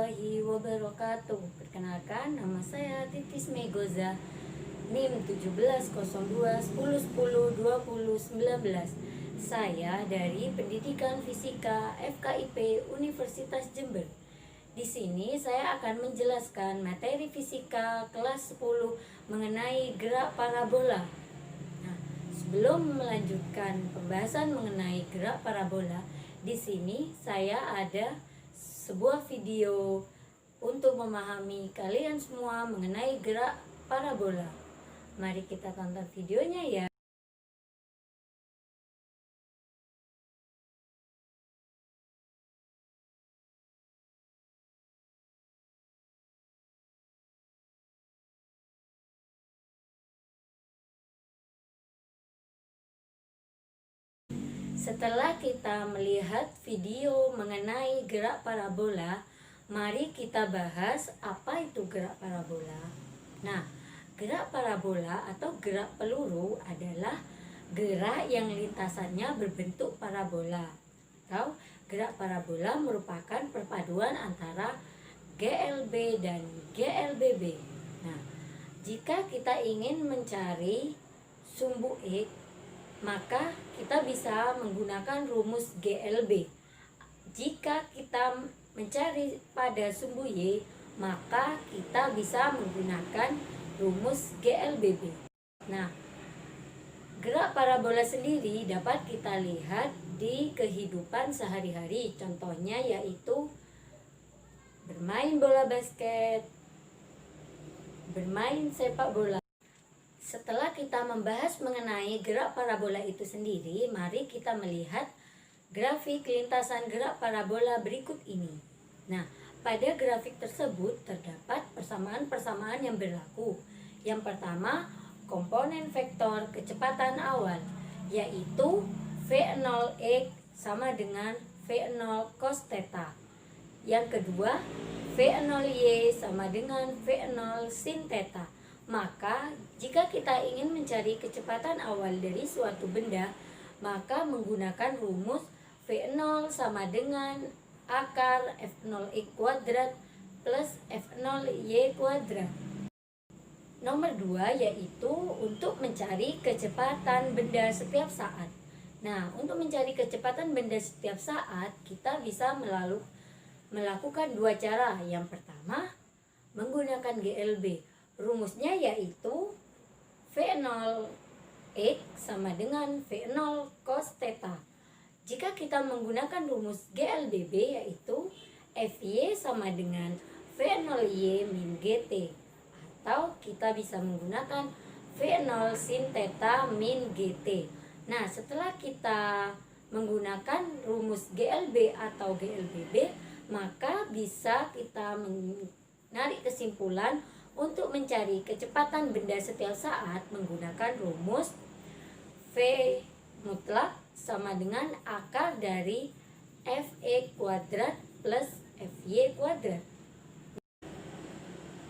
warahmatullahi wabarakatuh. Perkenalkan, nama saya Titis Megoza, NIM 170210102019. Saya dari Pendidikan Fisika FKIP Universitas Jember. Di sini saya akan menjelaskan materi fisika kelas 10 mengenai gerak parabola. Nah, sebelum melanjutkan pembahasan mengenai gerak parabola, di sini saya ada sebuah video untuk memahami kalian semua mengenai gerak parabola. Mari kita tonton videonya ya. Setelah kita melihat video mengenai gerak parabola, mari kita bahas apa itu gerak parabola. Nah, gerak parabola atau gerak peluru adalah gerak yang lintasannya berbentuk parabola. Atau gerak parabola merupakan perpaduan antara GLB dan GLBB. Nah, jika kita ingin mencari sumbu X, maka kita bisa menggunakan rumus GLB. Jika kita mencari pada sumbu Y, maka kita bisa menggunakan rumus GLBB. Nah, gerak parabola sendiri dapat kita lihat di kehidupan sehari-hari. Contohnya yaitu bermain bola basket, bermain sepak bola. Setelah kita membahas mengenai gerak parabola itu sendiri, mari kita melihat grafik lintasan gerak parabola berikut ini. Nah, pada grafik tersebut terdapat persamaan-persamaan yang berlaku. Yang pertama, komponen vektor kecepatan awal, yaitu V0x sama dengan V0 cos theta. Yang kedua, V0y sama dengan V0 sin theta. Maka, jika kita ingin mencari kecepatan awal dari suatu benda, maka menggunakan rumus V0 sama dengan akar F0x kuadrat plus F0y kuadrat. Nomor 2 yaitu untuk mencari kecepatan benda setiap saat. Nah, untuk mencari kecepatan benda setiap saat, kita bisa melakukan dua cara. Yang pertama, menggunakan GLB. Rumusnya yaitu V0x sama dengan V0 cos theta. Jika kita menggunakan rumus GLBB yaitu Fy sama dengan V0y min GT. Atau kita bisa menggunakan V0 sin theta min GT. Nah, setelah kita menggunakan rumus GLB atau GLBB, maka bisa kita menarik kesimpulan untuk mencari kecepatan benda setiap saat menggunakan rumus V mutlak sama dengan akar dari Fx kuadrat plus Fy kuadrat.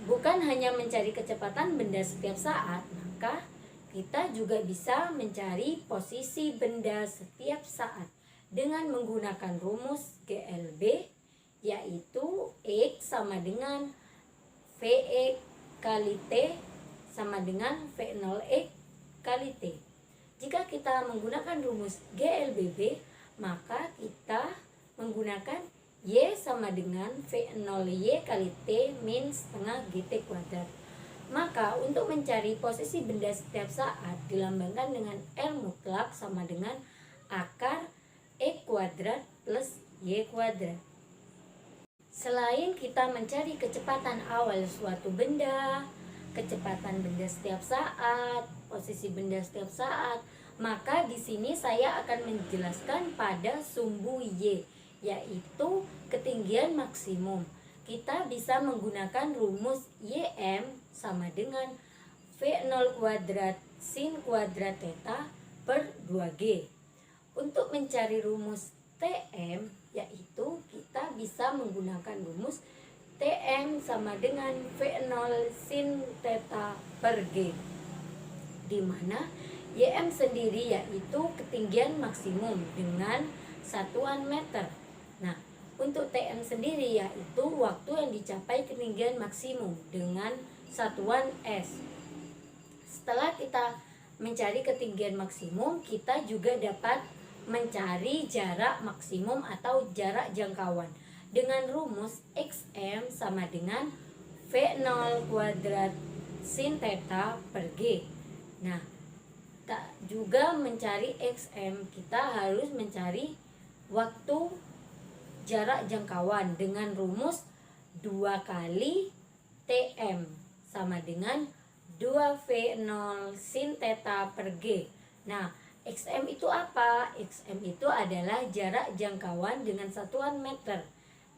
Bukan hanya mencari kecepatan benda setiap saat, maka kita juga bisa mencari posisi benda setiap saat dengan menggunakan rumus GLB, yaitu X sama dengan Vx kali T sama dengan V0x kali T. Jika kita menggunakan rumus GLBB, maka kita menggunakan Y sama dengan V0y kali T min setengah GT kuadrat. Maka untuk mencari posisi benda setiap saat dilambangkan dengan R mutlak sama dengan akar E kuadrat plus Y kuadrat. Selain kita mencari kecepatan awal suatu benda, kecepatan benda setiap saat, posisi benda setiap saat, maka di sini saya akan menjelaskan pada sumbu Y, yaitu ketinggian maksimum. Kita bisa menggunakan rumus YM sama dengan V0 kuadrat sin kuadrat theta per 2G. Untuk mencari rumus TM, yaitu kita bisa menggunakan rumus TM sama dengan V0 sin theta per G, di mana YM sendiri yaitu ketinggian maksimum dengan satuan meter. Nah, Untuk TM sendiri yaitu waktu yang dicapai ketinggian maksimum dengan satuan S. Setelah kita mencari ketinggian maksimum, kita juga dapat mencari jarak maksimum atau jarak jangkauan dengan rumus XM sama dengan V0 kuadrat sin theta per G. Nah, tak juga mencari XM, kita harus mencari waktu jarak jangkauan dengan rumus 2 kali TM sama dengan 2V0 sin theta per G. Nah, XM itu apa? XM itu adalah jarak jangkauan dengan satuan meter.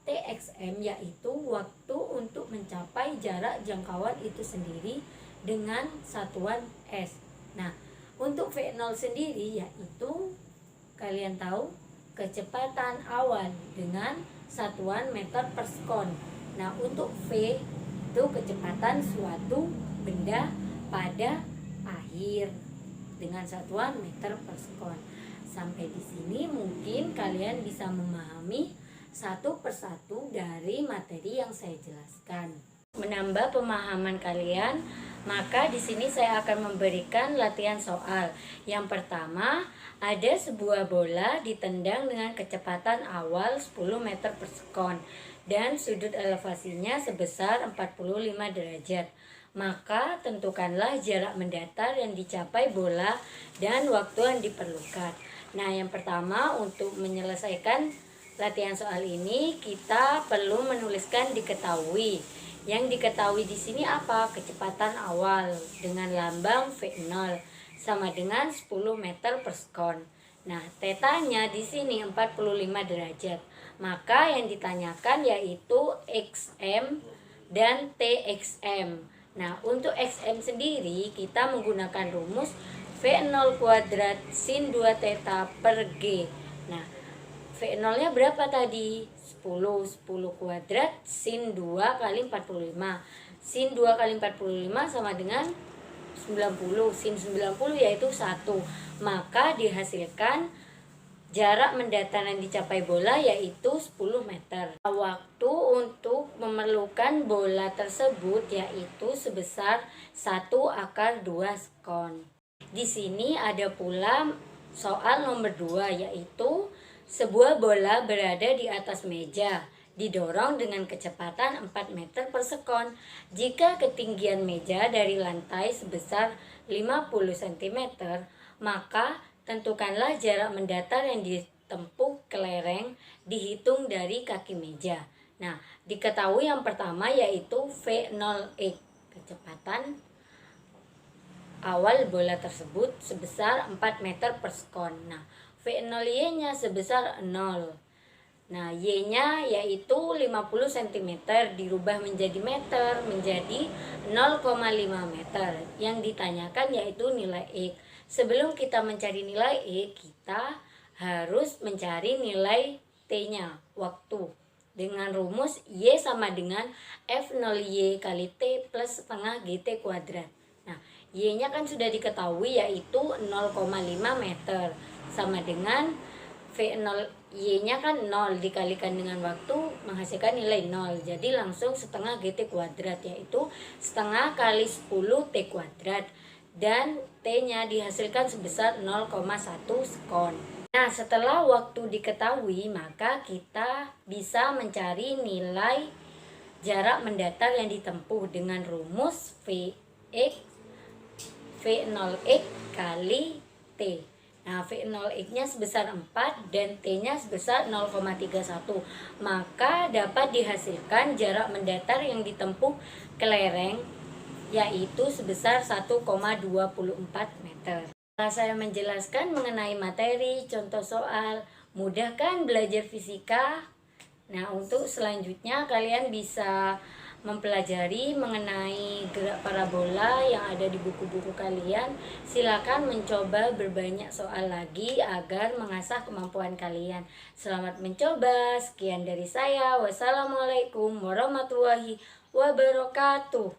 TXM yaitu waktu untuk mencapai jarak jangkauan itu sendiri dengan satuan S. Nah, untuk V0 sendiri yaitu kalian tahu kecepatan awal dengan satuan meter per sekon. Nah, untuk V itu kecepatan suatu benda pada akhir dengan satuan meter per sekon. Sampai di sini mungkin kalian bisa memahami satu persatu dari materi yang saya jelaskan. Menambah pemahaman kalian, maka di sini saya akan memberikan latihan soal. Yang pertama, ada sebuah bola ditendang dengan kecepatan awal 10 meter per sekon dan sudut elevasinya sebesar 45 derajat. Maka tentukanlah jarak mendatar yang dicapai bola dan waktu yang diperlukan. Nah, yang pertama untuk menyelesaikan latihan soal ini kita perlu menuliskan diketahui. Yang diketahui di sini apa? Kecepatan awal dengan lambang V0 sama dengan 10 meter per sekon. Nah, tetanya di sini 45 derajat. Maka yang ditanyakan yaitu XM dan TXM. Nah, untuk XM sendiri kita menggunakan rumus V0 kuadrat sin 2 theta per G. Nah, V0-nya berapa tadi? 10 kuadrat sin 2 kali 45. Sin 2 kali 45 sama dengan 90. Sin 90 yaitu 1. Maka dihasilkan jarak mendatar yang dicapai bola yaitu 10 meter. Waktu untuk memerlukan bola tersebut yaitu sebesar 1 akar 2 sekon. Di sini ada pula soal nomor 2 yaitu sebuah bola berada di atas meja, didorong dengan kecepatan 4 meter per sekon. Jika ketinggian meja dari lantai sebesar 50 cm, maka tentukanlah jarak mendatar yang ditempuh kelereng dihitung dari kaki meja. Nah, diketahui yang pertama yaitu V0x, kecepatan awal bola tersebut sebesar 4 meter per sekon. Nah, V0Y-nya sebesar 0. Nah, Y-nya yaitu 50 cm dirubah menjadi meter menjadi 0,5 meter. Yang ditanyakan yaitu nilai X. Sebelum kita mencari nilai X, kita harus mencari nilai T-nya, waktu. Dengan rumus Y sama dengan F0Y kali T plus setengah GT kuadrat. Nah, Y-nya kan sudah diketahui yaitu 0,5 meter. Sama dengan V0Y-nya kan 0 dikalikan dengan waktu menghasilkan nilai 0. Jadi langsung setengah GT kuadrat yaitu setengah kali 10 T kuadrat. Dan T-nya dihasilkan sebesar 0,1 sekon. Nah, setelah waktu diketahui maka kita bisa mencari nilai jarak mendatar yang ditempuh dengan rumus V0x kali T. Nah, V0x-nya sebesar 4 dan T-nya sebesar 0,31. Maka dapat dihasilkan jarak mendatar yang ditempuh kelereng yaitu sebesar 1,24 meter. Setelah saya menjelaskan mengenai materi, contoh soal, mudah kan belajar fisika? Nah, untuk selanjutnya kalian bisa mempelajari mengenai gerak parabola yang ada di buku-buku kalian. Silakan mencoba berbanyak soal lagi agar mengasah kemampuan kalian. Selamat mencoba. Sekian dari saya. Wassalamualaikum warahmatullahi wabarakatuh.